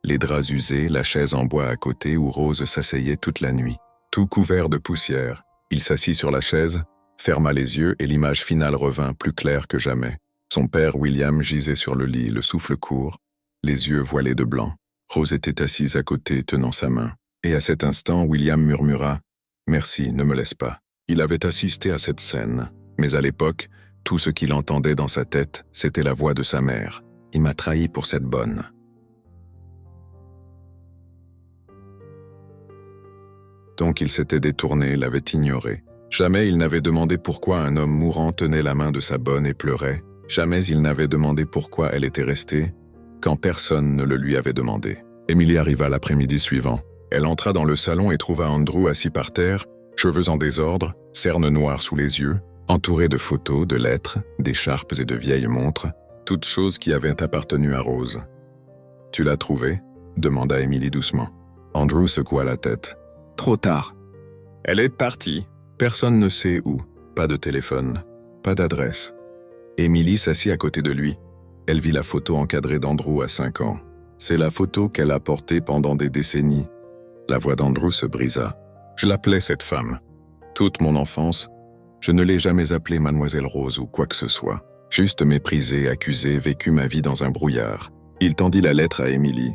Les draps usés, la chaise en bois à côté où Rose s'asseyait toute la nuit. Tout couvert de poussière. Il s'assit sur la chaise, ferma les yeux et l'image finale revint plus claire que jamais. Son père William gisait sur le lit, le souffle court, les yeux voilés de blanc. Rose était assise à côté, tenant sa main. Et à cet instant, William murmura « Merci, ne me laisse pas ». Il avait assisté à cette scène, mais à l'époque, tout ce qu'il entendait dans sa tête, c'était la voix de sa mère. « Il m'a trahi pour cette bonne ». Donc il s'était détourné, l'avait ignoré. Jamais il n'avait demandé pourquoi un homme mourant tenait la main de sa bonne et pleurait. Jamais il n'avait demandé pourquoi elle était restée, quand personne ne le lui avait demandé. Emily arriva l'après-midi suivant. Elle entra dans le salon et trouva Andrew assis par terre, cheveux en désordre, cernes noires sous les yeux, entouré de photos, de lettres, d'écharpes et de vieilles montres, toutes choses qui avaient appartenu à Rose. « Tu l'as trouvée » demanda Emily doucement. Andrew secoua la tête. Trop tard. Elle est partie. Personne ne sait où. Pas de téléphone. Pas d'adresse. Emily s'assit à côté de lui. Elle vit la photo encadrée d'Andrew à 5 ans. C'est la photo qu'elle a portée pendant des décennies. La voix d'Andrew se brisa. Je l'appelais cette femme. Toute mon enfance, je ne l'ai jamais appelée Mademoiselle Rose ou quoi que ce soit. Juste méprisée, accusée, vécu ma vie dans un brouillard. Il tendit la lettre à Emily.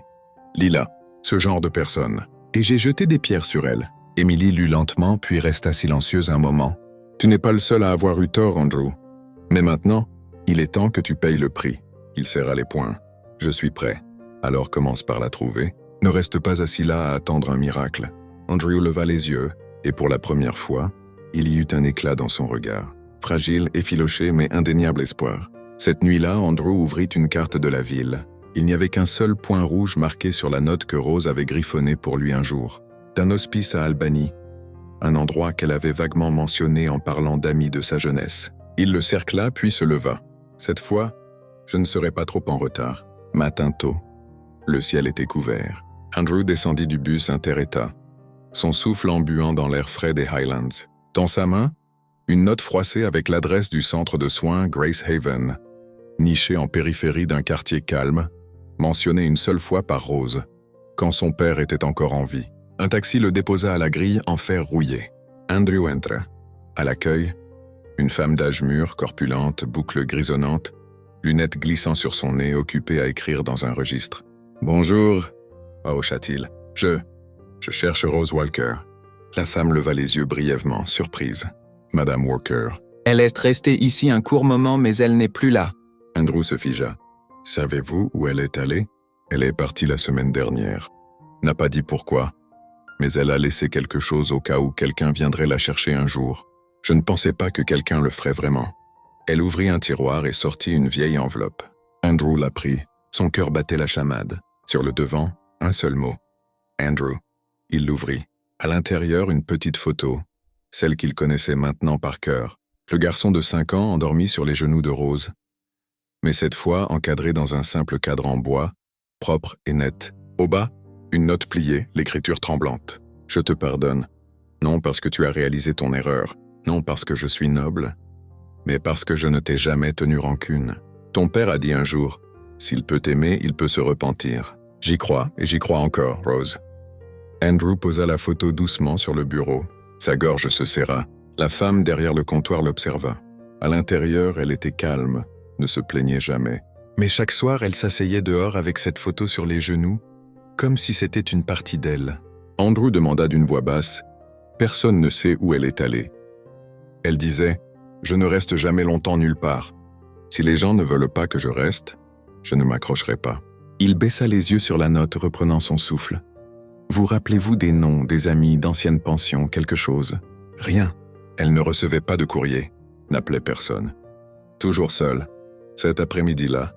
Lila, ce genre de personne. Et j'ai jeté des pierres sur elle. Emily lut lentement, puis resta silencieuse un moment. Tu n'es pas le seul à avoir eu tort, Andrew. Mais maintenant, il est temps que tu payes le prix. Il serra les poings. Je suis prêt. Alors commence par la trouver. Ne reste pas assis là à attendre un miracle. Andrew leva les yeux, et pour la première fois, il y eut un éclat dans son regard. Fragile, effiloché, mais indéniable espoir. Cette nuit-là, Andrew ouvrit une carte de la ville. Il n'y avait qu'un seul point rouge marqué sur la note que Rose avait griffonnée pour lui un jour. D'un hospice à Albany. un endroit qu'elle avait vaguement mentionné en parlant d'amis de sa jeunesse. Il le cercla puis se leva. Cette fois, je ne serai pas trop en retard. Matin tôt. Le ciel était couvert. Andrew descendit du bus inter-État, son souffle embuant dans l'air frais des Highlands. Dans sa main, une note froissée avec l'adresse du centre de soins Grace Haven, niché en périphérie d'un quartier calme, mentionné une seule fois par Rose, quand son père était encore en vie. Un taxi le déposa à la grille en fer rouillé. Andrew entra. À l'accueil, une femme d'âge mûr, corpulente, boucles grisonnantes, lunettes glissant sur son nez, occupée à écrire dans un registre. « Bonjour », hocha-t-il. « Je cherche Rose Walker. » La femme leva les yeux brièvement, surprise. « Madame Walker. » « Elle est restée ici un court moment, mais elle n'est plus là. » Andrew se figea. « Savez-vous où elle est allée ? » « Elle est partie la semaine dernière. N'a pas dit pourquoi, mais elle a laissé quelque chose au cas où quelqu'un viendrait la chercher un jour. Je ne pensais pas que quelqu'un le ferait vraiment. » Elle ouvrit un tiroir et sortit une vieille enveloppe. Andrew la prit. Son cœur battait la chamade. Sur le devant, un seul mot. Andrew. Il l'ouvrit. À l'intérieur, une petite photo, celle qu'il connaissait maintenant par cœur. Le garçon de 5 ans endormi sur les genoux de Rose. Mais cette fois encadré dans un simple cadre en bois, propre et net. Au bas, une note pliée, l'écriture tremblante. « Je te pardonne. Non parce que tu as réalisé ton erreur, non parce que je suis noble, mais parce que je ne t'ai jamais tenu rancune. Ton père a dit un jour, s'il peut aimer, il peut se repentir. J'y crois et j'y crois encore, Rose. » Andrew posa la photo doucement sur le bureau. Sa gorge se serra. La femme derrière le comptoir l'observa. À l'intérieur, elle était calme, ne se plaignait jamais. Mais chaque soir, elle s'asseyait dehors avec cette photo sur les genoux, comme si c'était une partie d'elle. Andrew demanda d'une voix basse, « Personne ne sait où elle est allée. » Elle disait, « Je ne reste jamais longtemps nulle part. Si les gens ne veulent pas que je reste, je ne m'accrocherai pas. » Il baissa les yeux sur la note, reprenant son souffle. « Vous rappelez-vous des noms, des amis, d'anciennes pensions, quelque chose ? » Rien. Elle ne recevait pas de courrier, n'appelait personne. Toujours seule, cet après-midi-là,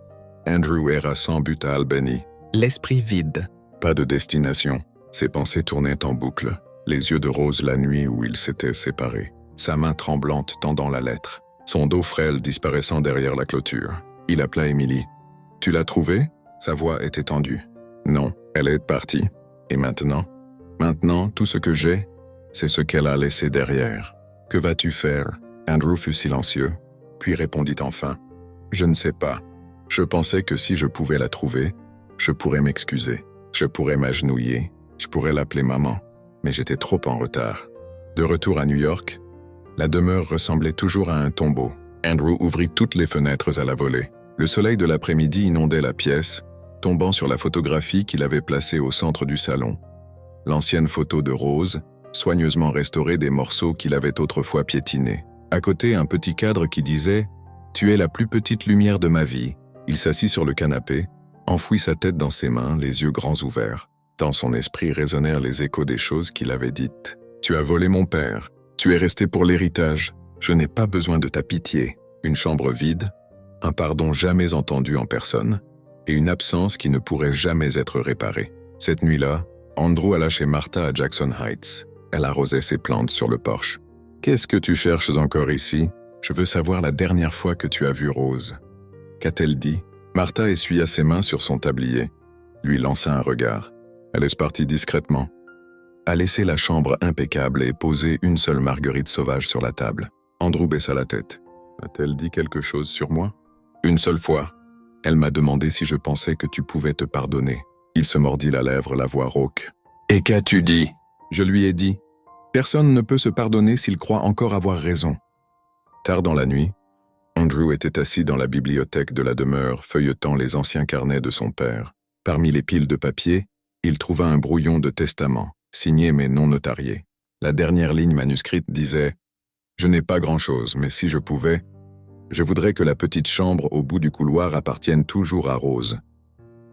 Andrew erra sans but à Albany. L'esprit vide. Pas de destination. Ses pensées tournaient en boucle, les yeux de Rose la nuit où ils s'étaient séparés. Sa main tremblante tendant la lettre, son dos frêle disparaissant derrière la clôture. Il appela Emily. « Tu l'as trouvée ?» Sa voix était tendue. « Non, elle est partie. Et maintenant ? Maintenant, tout ce que j'ai, c'est ce qu'elle a laissé derrière. Que vas-tu faire ?» Andrew fut silencieux, puis répondit enfin. « Je ne sais pas. Je pensais que si je pouvais la trouver, je pourrais m'excuser. Je pourrais m'agenouiller. Je pourrais l'appeler maman. Mais j'étais trop en retard. » De retour à New York, la demeure ressemblait toujours à un tombeau. Andrew ouvrit toutes les fenêtres à la volée. Le soleil de l'après-midi inondait la pièce, tombant sur la photographie qu'il avait placée au centre du salon. L'ancienne photo de Rose, soigneusement restaurée des morceaux qu'il avait autrefois piétinés. À côté, un petit cadre qui disait « Tu es la plus petite lumière de ma vie ». Il s'assit sur le canapé, enfouit sa tête dans ses mains, les yeux grands ouverts. Dans son esprit résonnèrent les échos des choses qu'il avait dites. « Tu as volé mon père. Tu es resté pour l'héritage. Je n'ai pas besoin de ta pitié. » Une chambre vide, un pardon jamais entendu en personne, et une absence qui ne pourrait jamais être réparée. Cette nuit-là, Andrew alla chez Martha à Jackson Heights. Elle arrosait ses plantes sur le porche. « Qu'est-ce que tu cherches encore ici ? Je veux savoir la dernière fois que tu as vu Rose. » Qu'a-t-elle dit ? Martha essuya ses mains sur son tablier, lui lança un regard. Elle est partie discrètement, a laissé la chambre impeccable et posé une seule marguerite sauvage sur la table. Andrew baissa la tête. A-t-elle dit quelque chose sur moi ? Une seule fois. Elle m'a demandé si je pensais que tu pouvais te pardonner. Il se mordit la lèvre, la voix rauque. Et qu'as-tu dit ? Je lui ai dit. Personne ne peut se pardonner s'il croit encore avoir raison. Tard dans la nuit, Andrew était assis dans la bibliothèque de la demeure, feuilletant les anciens carnets de son père. Parmi les piles de papier, il trouva un brouillon de testament, signé mais non notarié. La dernière ligne manuscrite disait « Je n'ai pas grand-chose, mais si je pouvais, je voudrais que la petite chambre au bout du couloir appartienne toujours à Rose.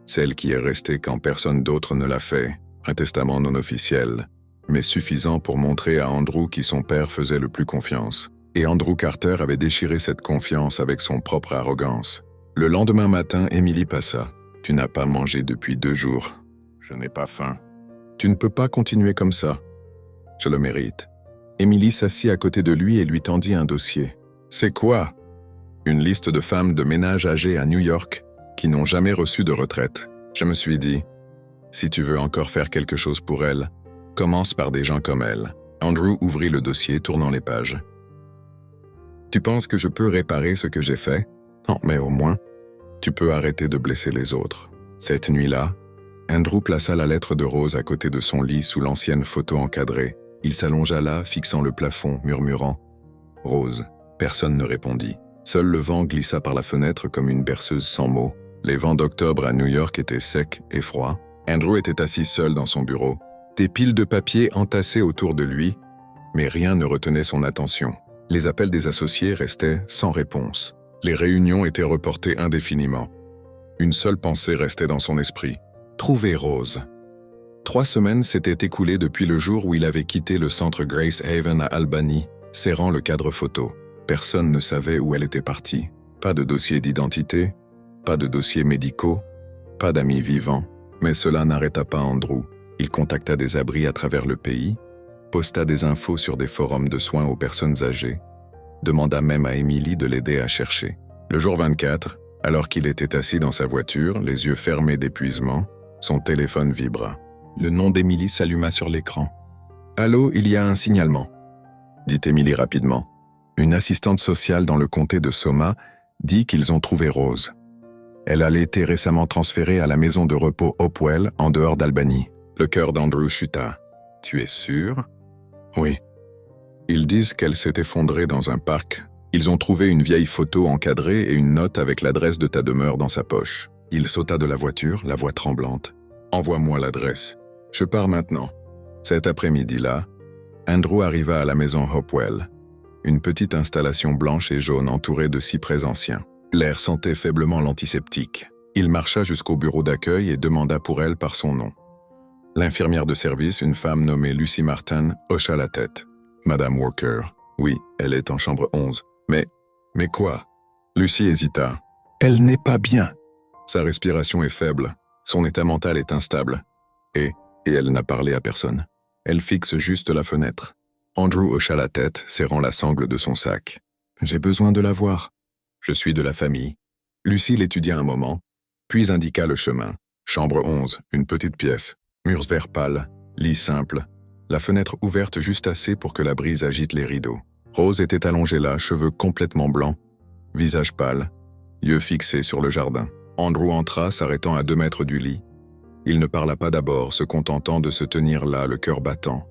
Celle qui est restée quand personne d'autre ne l'a fait, un testament non officiel, mais suffisant pour montrer à Andrew qui son père faisait le plus confiance. » Et Andrew Carter avait déchiré cette confiance avec son propre arrogance. Le lendemain matin, Emily passa. « Tu n'as pas mangé depuis 2 jours. Je n'ai pas faim. Tu ne peux pas continuer comme ça. Je le mérite. Emily s'assit à côté de lui et lui tendit un dossier. « C'est quoi ?» Une liste de femmes de ménage âgées à New York qui n'ont jamais reçu de retraite. Je me suis dit, si tu veux encore faire quelque chose pour elles, commence par des gens comme elle. Andrew ouvrit le dossier, tournant les pages. Tu penses que je peux réparer ce que j'ai fait? Non, mais au moins, tu peux arrêter de blesser les autres. Cette nuit-là, Andrew plaça la lettre de Rose à côté de son lit sous l'ancienne photo encadrée. Il s'allongea là, fixant le plafond, murmurant « Rose ». Personne ne répondit. Seul le vent glissa par la fenêtre comme une berceuse sans mots. Les vents d'octobre à New York étaient secs et froids. Andrew était assis seul dans son bureau. Des piles de papier entassées autour de lui, mais rien ne retenait son attention. Les appels des associés restaient sans réponse. Les réunions étaient reportées indéfiniment. Une seule pensée restait dans son esprit. Trouver Rose. 3 semaines s'étaient écoulées depuis le jour où il avait quitté le centre Grace Haven à Albany, serrant le cadre photo. Personne ne savait où elle était partie. Pas de dossier d'identité, pas de dossiers médicaux, pas d'amis vivants. Mais cela n'arrêta pas Andrew. Il contacta des abris à travers le pays, posta des infos sur des forums de soins aux personnes âgées, demanda même à Emily de l'aider à chercher. Le jour 24, alors qu'il était assis dans sa voiture, les yeux fermés d'épuisement, son téléphone vibra. Le nom d'Emily s'alluma sur l'écran. « Allô, il y a un signalement », dit Emily rapidement. Une assistante sociale dans le comté de Soma dit qu'ils ont trouvé Rose. Elle a été récemment transférée à la maison de repos Hopewell, en dehors d'Albany. Le cœur d'Andrew chuta. « Tu es sûr ?»« Oui. » Ils disent qu'elle s'est effondrée dans un parc. Ils ont trouvé une vieille photo encadrée et une note avec l'adresse de ta demeure dans sa poche. Il sauta de la voiture, la voix tremblante. « Envoie-moi l'adresse. Je pars maintenant. » Cet après-midi-là, Andrew arriva à la maison Hopewell. Une petite installation blanche et jaune entourée de cyprès anciens. L'air sentait faiblement l'antiseptique. Il marcha jusqu'au bureau d'accueil et demanda pour elle par son nom. L'infirmière de service, une femme nommée Lucy Martin, hocha la tête. « Madame Walker. Oui, elle est en chambre 11. Mais quoi ?» Lucy hésita. « Elle n'est pas bien. Sa respiration est faible. Son état mental est instable. Et elle n'a parlé à personne. Elle fixe juste la fenêtre. » Andrew hocha la tête, serrant la sangle de son sac. « J'ai besoin de la voir. Je suis de la famille. » Lucy l'étudia un moment, puis indiqua le chemin. Chambre 11, une petite pièce. Murs vert pâle, lit simple. La fenêtre ouverte juste assez pour que la brise agite les rideaux. Rose était allongée là, cheveux complètement blancs, visage pâle, yeux fixés sur le jardin. Andrew entra, s'arrêtant à 2 mètres du lit. Il ne parla pas d'abord, se contentant de se tenir là, le cœur battant.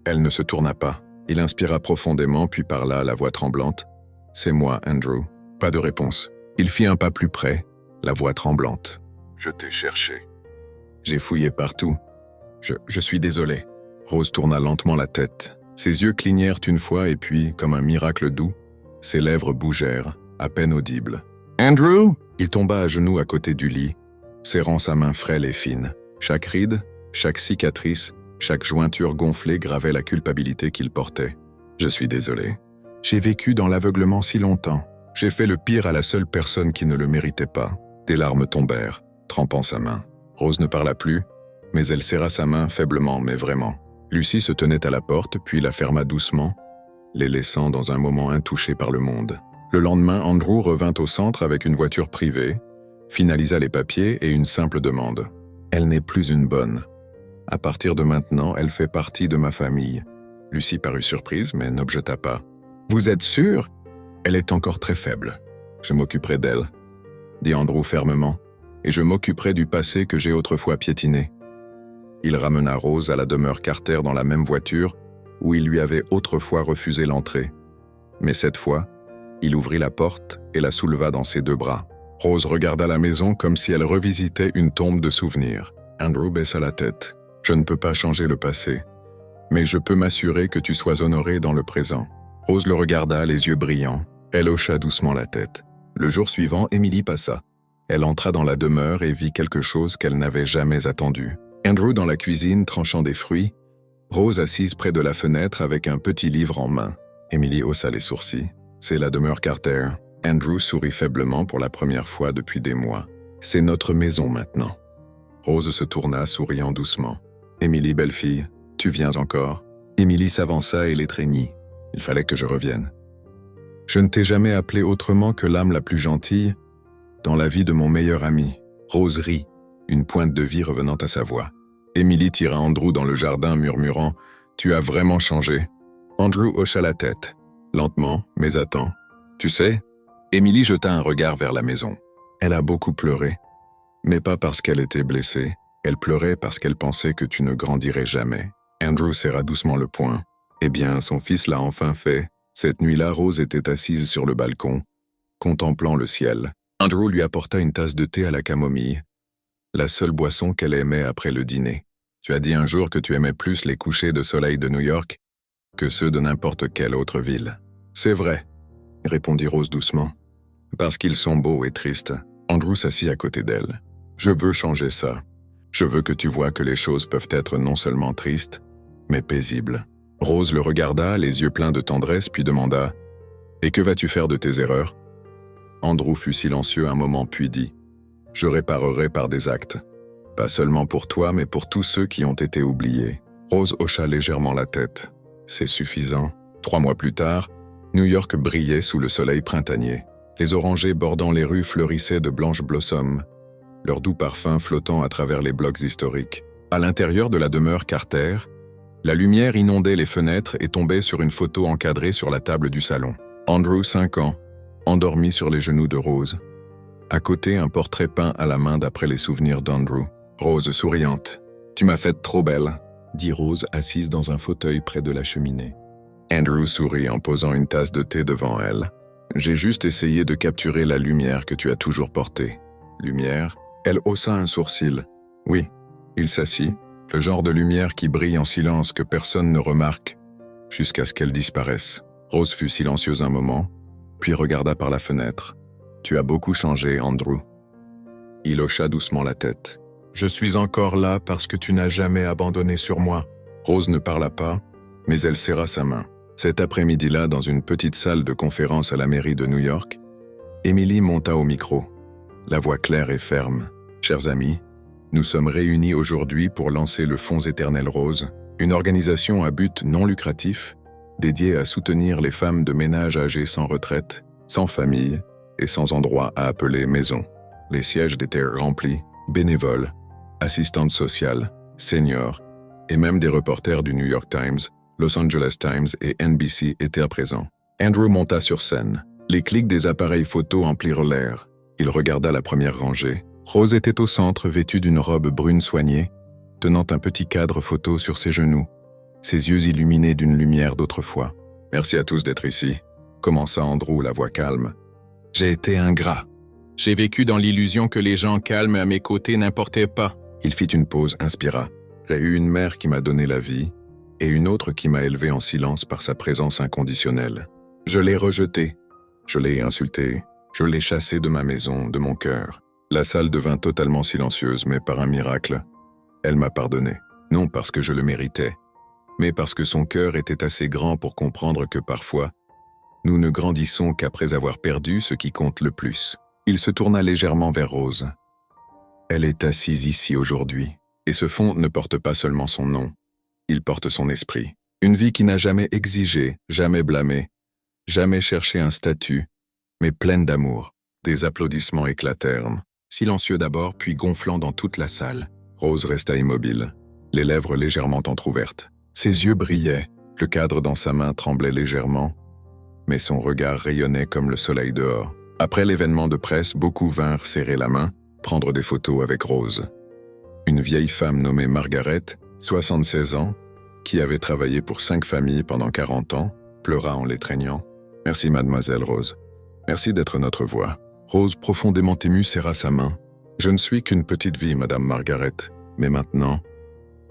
Elle ne se tourna pas. Il inspira profondément, puis parla à la voix tremblante. « C'est moi, Andrew. » Pas de réponse. Il fit un pas plus près, la voix tremblante. « Je t'ai cherché. J'ai fouillé partout. Je suis désolé. » Rose tourna lentement la tête. Ses yeux clignèrent une fois et puis, comme un miracle doux, ses lèvres bougèrent, à peine audibles. « Andrew ?» Il tomba à genoux à côté du lit, serrant sa main frêle et fine. Chaque ride, chaque cicatrice, chaque jointure gonflée gravait la culpabilité qu'il portait. « Je suis désolé. J'ai vécu dans l'aveuglement si longtemps. J'ai fait le pire à la seule personne qui ne le méritait pas. » Des larmes tombèrent, trempant sa main. Rose ne parla plus, mais elle serra sa main faiblement, mais vraiment. Lucy se tenait à la porte, puis la ferma doucement, les laissant dans un moment intouché par le monde. Le lendemain, Andrew revint au centre avec une voiture privée, finalisa les papiers et une simple demande. « Elle n'est plus une bonne. À partir de maintenant, elle fait partie de ma famille. » Lucy parut surprise, mais n'objeta pas. « Vous êtes sûr? Elle est encore très faible. Je m'occuperai d'elle, » dit Andrew fermement, « et je m'occuperai du passé que j'ai autrefois piétiné. » Il ramena Rose à la demeure Carter dans la même voiture où il lui avait autrefois refusé l'entrée. Mais cette fois, il ouvrit la porte et la souleva dans ses 2 bras. Rose regarda la maison comme si elle revisitait une tombe de souvenirs. Andrew baissa la tête. « Je ne peux pas changer le passé, mais je peux m'assurer que tu sois honoré dans le présent. » Rose le regarda, les yeux brillants. Elle hocha doucement la tête. Le jour suivant, Emily passa. Elle entra dans la demeure et vit quelque chose qu'elle n'avait jamais attendu. Andrew dans la cuisine tranchant des fruits, Rose assise près de la fenêtre avec un petit livre en main. Emily haussa les sourcils. « C'est la demeure Carter. » Andrew sourit faiblement pour la première fois depuis des mois. « C'est notre maison maintenant. » Rose se tourna, souriant doucement. « Émilie, belle fille, tu viens encore ?» Émilie s'avança et l'étreignit. Il fallait que je revienne. « Je ne t'ai jamais appelé autrement que l'âme la plus gentille dans la vie de mon meilleur ami. » Rose rit, une pointe de vie revenant à sa voix. Émilie tira Andrew dans le jardin, murmurant « Tu as vraiment changé ?» Andrew hocha la tête, lentement, mais attends. « Tu sais ?» Émilie jeta un regard vers la maison. Elle a beaucoup pleuré, mais pas parce qu'elle était blessée. Elle pleurait parce qu'elle pensait que tu ne grandirais jamais. Andrew serra doucement le poing. Eh bien, son fils l'a enfin fait. Cette nuit-là, Rose était assise sur le balcon, contemplant le ciel. Andrew lui apporta une tasse de thé à la camomille, la seule boisson qu'elle aimait après le dîner. Tu as dit un jour que tu aimais plus les couchers de soleil de New York que ceux de n'importe quelle autre ville. C'est vrai, répondit Rose doucement. Parce qu'ils sont beaux et tristes. Andrew s'assit à côté d'elle. Je veux changer ça. Je veux que tu vois que les choses peuvent être non seulement tristes, mais paisibles. Rose le regarda, les yeux pleins de tendresse, puis demanda « Et que vas-tu faire de tes erreurs ?» Andrew fut silencieux un moment, puis dit « Je réparerai par des actes. Pas seulement pour toi, mais pour tous ceux qui ont été oubliés. » Rose hocha légèrement la tête. « C'est suffisant. » 3 mois plus tard, New York brillait sous le soleil printanier. Les orangers bordant les rues fleurissaient de blanches blossoms, leur doux parfum flottant à travers les blocs historiques. À l'intérieur de la demeure Carter, la lumière inondait les fenêtres et tombait sur une photo encadrée sur la table du salon. Andrew, 5 ans, endormi sur les genoux de Rose. À côté, un portrait peint à la main d'après les souvenirs d'Andrew. Rose souriante. « Tu m'as faite trop belle », dit Rose assise dans un fauteuil près de la cheminée. Andrew sourit en posant une tasse de thé devant elle. « J'ai juste essayé de capturer la lumière que tu as toujours portée. » Lumière? Elle haussa un sourcil. « Oui. » Il s'assit. Le genre de lumière qui brille en silence que personne ne remarque, jusqu'à ce qu'elle disparaisse. Rose fut silencieuse un moment, puis regarda par la fenêtre. « Tu as beaucoup changé, Andrew. » Il hocha doucement la tête. « Je suis encore là parce que tu n'as jamais abandonné sur moi. » Rose ne parla pas, mais elle serra sa main. Cet après-midi-là, dans une petite salle de conférence à la mairie de New York, Émilie monta au micro, la voix claire et ferme. « Chers amis, nous sommes réunis aujourd'hui pour lancer le Fonds Éternel Rose, une organisation à but non lucratif dédiée à soutenir les femmes de ménage âgées sans retraite, sans famille et sans endroit à appeler maison. Les sièges étaient remplis, bénévoles, assistantes sociales, seniors et même des reporters du New York Times, Los Angeles Times et NBC étaient présents. Andrew monta sur scène. Les clics des appareils photo emplirent l'air. Il regarda la première rangée. Rose était au centre, vêtue d'une robe brune soignée, tenant un petit cadre photo sur ses genoux, ses yeux illuminés d'une lumière d'autrefois. « Merci à tous d'être ici », commença Andrew, la voix calme. « J'ai été ingrat. J'ai vécu dans l'illusion que les gens calmes à mes côtés n'importaient pas. » Il fit une pause, inspira. « J'ai eu une mère qui m'a donné la vie, et une autre qui m'a élevé en silence par sa présence inconditionnelle. Je l'ai rejetée, je l'ai insultée, je l'ai chassée de ma maison, de mon cœur. La salle devint totalement silencieuse, mais par un miracle, elle m'a pardonné. Non parce que je le méritais, mais parce que son cœur était assez grand pour comprendre que parfois, nous ne grandissons qu'après avoir perdu ce qui compte le plus. » Il se tourna légèrement vers Rose. « Elle est assise ici aujourd'hui, et ce fonds ne porte pas seulement son nom, il porte son esprit. Une vie qui n'a jamais exigé, jamais blâmé, jamais cherché un statut, mais pleine d'amour. » Des applaudissements éclatèrent. Silencieux d'abord, puis gonflant dans toute la salle. Rose resta immobile, les lèvres légèrement entr'ouvertes. Ses yeux brillaient, le cadre dans sa main tremblait légèrement, mais son regard rayonnait comme le soleil dehors. Après l'événement de presse, beaucoup vinrent serrer la main, prendre des photos avec Rose. Une vieille femme nommée Margaret, 76 ans, qui avait travaillé pour 5 familles pendant 40 ans, pleura en l'étreignant. « Merci mademoiselle Rose. Merci d'être notre voix. » Rose, profondément émue, serra sa main. « Je ne suis qu'une petite vie, madame Margaret, mais maintenant,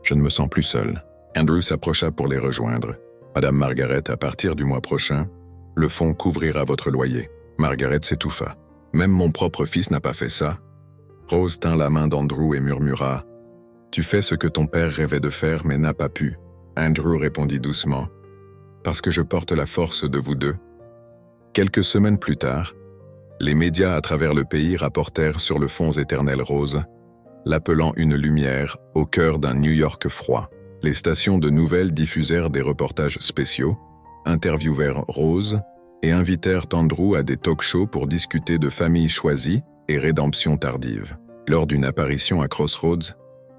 je ne me sens plus seul. » Andrew s'approcha pour les rejoindre. « Madame Margaret, à partir du mois prochain, le fonds couvrira votre loyer. » Margaret s'étouffa. « Même mon propre fils n'a pas fait ça. » Rose tint la main d'Andrew et murmura « Tu fais ce que ton père rêvait de faire mais n'a pas pu. » Andrew répondit doucement « Parce que je porte la force de vous deux. » Quelques semaines plus tard, les médias à travers le pays rapportèrent sur le Fonds Éternel Rose, l'appelant une lumière au cœur d'un New York froid. Les stations de nouvelles diffusèrent des reportages spéciaux, interviewèrent Rose et invitèrent Andrew à des talk-shows pour discuter de familles choisies et rédemption tardive. Lors d'une apparition à Crossroads,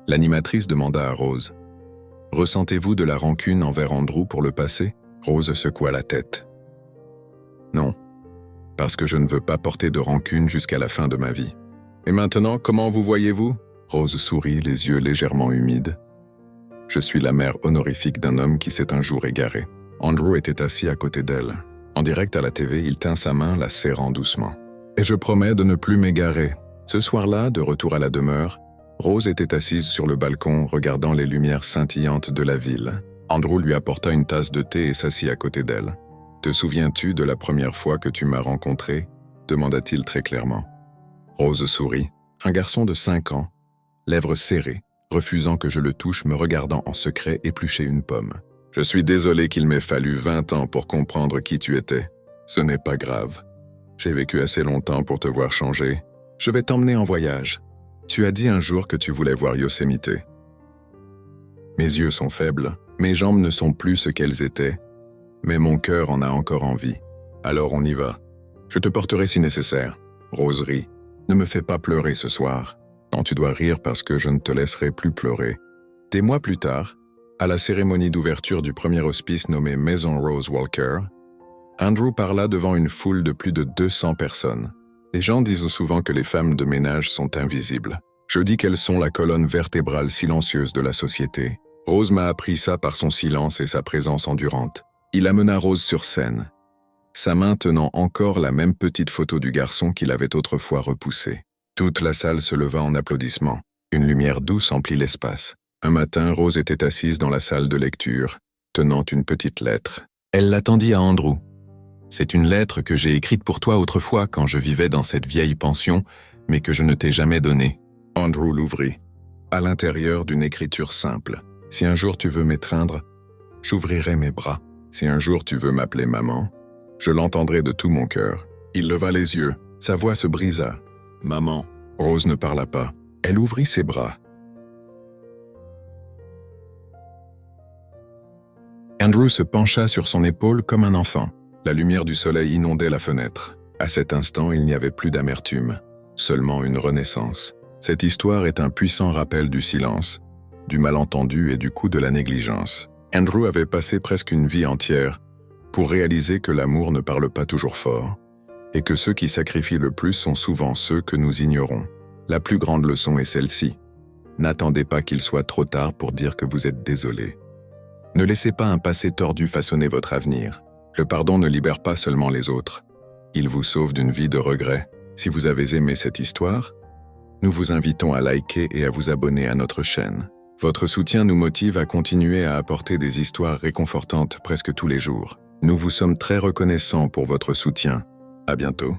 l'animatrice demanda à Rose « Ressentez-vous de la rancune envers Andrew pour le passé ?» Rose secoua la tête. « Non, parce que je ne veux pas porter de rancune jusqu'à la fin de ma vie. »« Et maintenant, comment vous voyez-vous » Rose sourit, les yeux légèrement humides. « Je suis la mère honorifique d'un homme qui s'est un jour égaré. » Andrew était assis à côté d'elle. En direct à la TV, il tint sa main, la serrant doucement. « Et je promets de ne plus m'égarer. » Ce soir-là, de retour à la demeure, Rose était assise sur le balcon, regardant les lumières scintillantes de la ville. Andrew lui apporta une tasse de thé et s'assit à côté d'elle. « Te souviens-tu de la première fois que tu m'as rencontré ?» demanda-t-il très clairement. Rose sourit. Un garçon de 5 ans, lèvres serrées, refusant que je le touche, me regardant en secret éplucher une pomme. « Je suis désolé qu'il m'ait fallu 20 ans pour comprendre qui tu étais. Ce n'est pas grave. J'ai vécu assez longtemps pour te voir changer. Je vais t'emmener en voyage. Tu as dit un jour que tu voulais voir Yosemite. Mes yeux sont faibles, mes jambes ne sont plus ce qu'elles étaient, mais mon cœur en a encore envie. Alors on y va. Je te porterai si nécessaire. » Rose rit. « Ne me fais pas pleurer ce soir. Non, tu dois rire parce que je ne te laisserai plus pleurer. » Des mois plus tard, à la cérémonie d'ouverture du premier hospice nommé Maison Rose Walker, Andrew parla devant une foule de plus de 200 personnes. Les gens disent souvent que les femmes de ménage sont invisibles. Je dis qu'elles sont la colonne vertébrale silencieuse de la société. Rose m'a appris ça par son silence et sa présence endurante. Il amena Rose sur scène, sa main tenant encore la même petite photo du garçon qu'il avait autrefois repoussé. Toute la salle se leva en applaudissements. Une lumière douce emplit l'espace. Un matin, Rose était assise dans la salle de lecture, tenant une petite lettre. Elle l'attendit à Andrew. « C'est une lettre que j'ai écrite pour toi autrefois quand je vivais dans cette vieille pension, mais que je ne t'ai jamais donnée. » Andrew l'ouvrit. À l'intérieur d'une écriture simple. « Si un jour tu veux m'étreindre, j'ouvrirai mes bras. Si un jour tu veux m'appeler maman, je l'entendrai de tout mon cœur. » Il leva les yeux. Sa voix se brisa. « Maman. » Rose ne parla pas. Elle ouvrit ses bras. Andrew se pencha sur son épaule comme un enfant. La lumière du soleil inondait la fenêtre. À cet instant, il n'y avait plus d'amertume, seulement une renaissance. Cette histoire est un puissant rappel du silence, du malentendu et du coût de la négligence. Andrew avait passé presque une vie entière pour réaliser que l'amour ne parle pas toujours fort, et que ceux qui sacrifient le plus sont souvent ceux que nous ignorons. La plus grande leçon est celle-ci. N'attendez pas qu'il soit trop tard pour dire que vous êtes désolé. Ne laissez pas un passé tordu façonner votre avenir. Le pardon ne libère pas seulement les autres. Il vous sauve d'une vie de regrets. Si vous avez aimé cette histoire, nous vous invitons à liker et à vous abonner à notre chaîne. Votre soutien nous motive à continuer à apporter des histoires réconfortantes presque tous les jours. Nous vous sommes très reconnaissants pour votre soutien. À bientôt.